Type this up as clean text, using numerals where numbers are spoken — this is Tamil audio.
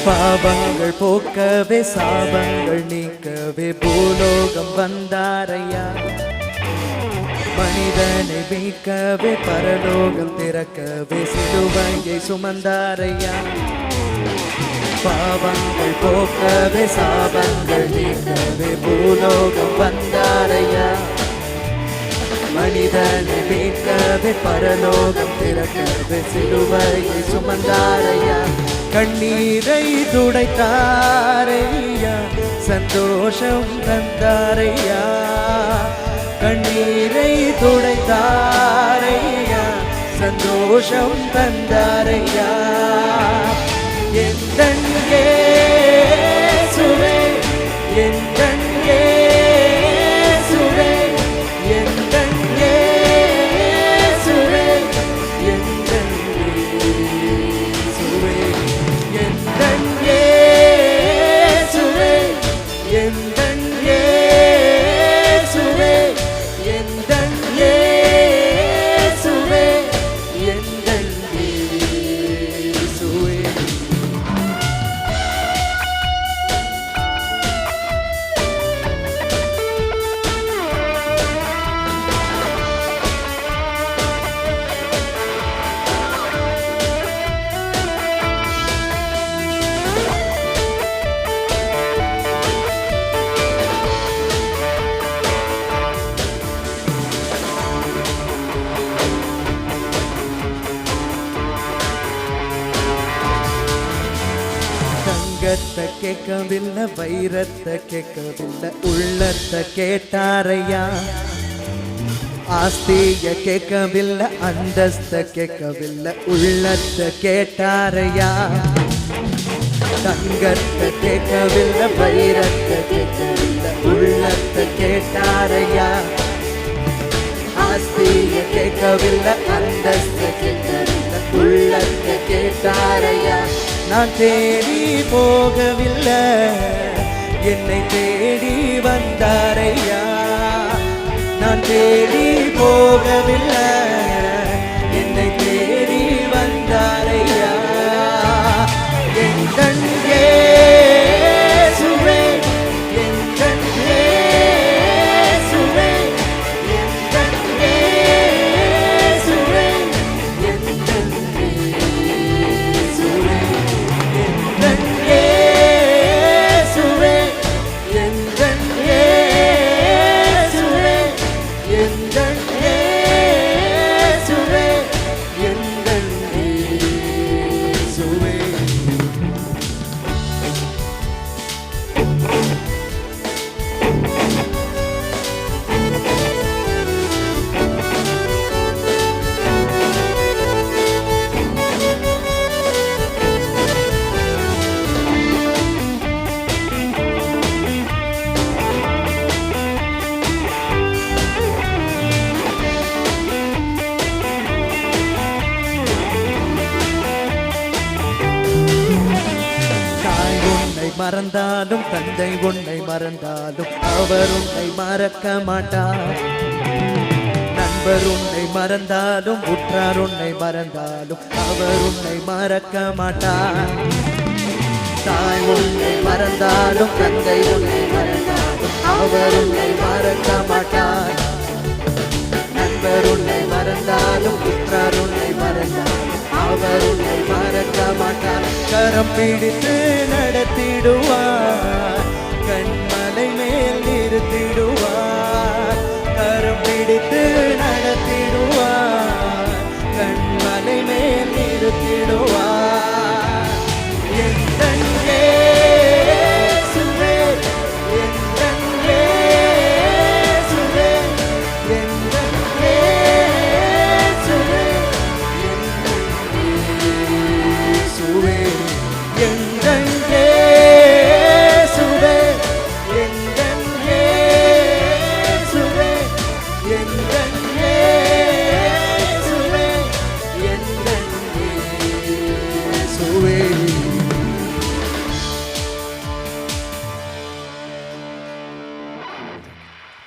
பாவங்கள் போக்கவே சாபங்கள் நீக்கவே பூலோகம் வந்தாரையா. மனிதனை மீட்கவே பரலோகம் திறக்கவே சிலுவையை சுமந்தாரையா. பாவங்கள் போக்கவே சாபங்கள் நீக்கவே பூலோகம் வந்தாரையா. மனிதனை மீட்கவே பரலோகம் திறக்கவே சிலுவையை சுமந்தாரையா. கண்ணீரை துடைத்தாரையா, சந்தோஷம் தந்தாரையா. கண்ணீரை துடைத்தாரையா, சந்தோஷம் தந்தாரையா. எந்தன் இயேசுவே, எந்தன் இயேசுவே, எந்தன் இயேசுவே, எந்தன் இயேசுவே, எந்தன் இயேசுவே, எந்தன் இயேசுவே, எந்தன் இயேசுவே, எந்தன் இயேசுவே. தங்கத்தை கேட்கவில்லை, வைரத்தை கேட்கவில்லை, உள்ளத்தை கேட்டாரையா. ஆஸ்திய கேட்கவில்லை, அந்தஸ்த கேட்கவில்லை, உள்ளத்தை கேட்டாரையா. தங்கத்தை கேட்கவில்லை, வைரத்தை கேட்கவில்லை, உள்ளத்தை கேட்டாரையா. ஆஸ்திய கேட்கவில்லை, அந்தஸ்த கேட்கவில்லை, உள்ளத்தை கேட்டாரையா. நான் தேடி போகவில்லை, என்னை தேடி வந்தாரையா. நான் தேடி போகவில்லை, என்னை தேடி வந்தாரையா. எந்தன் இயேசுவே, எந்தன் இயேசுவே, எந்தன் இயேசுவே, எந்தன் இயேசுவே, எந்தன் இயேசுவே, எந்தன் இயேசுவே, எந்தன் இயேசுவே, எந்தன் இயேசுவே. தாய் உன்னை மறந்தாலும், தந்தை உன்னை மறந்தாலும், அவர் உன்னை மறக்க மாட்டார். நண்பர் உன்னை மறந்தாலும், உற்றார் உன்னை மறந்தாலும், அவர் உன்னை மறக்க மாட்டார். தாய் உன்னை மறந்தாலும், தந்தை உன்னை மறந்தாலும், அவர் உன்னை மறக்க மாட்டார். நண்பர் உன்னை மறந்தாலும், உற்றார் உன்னை மறந்தாலும், அவர் உன்னை மறக்க மாட்டார். கரம் பிடித்து நடத்திடுவார், கண்மலை மேல் நிறுத்திடுவார். கரம் பிடித்து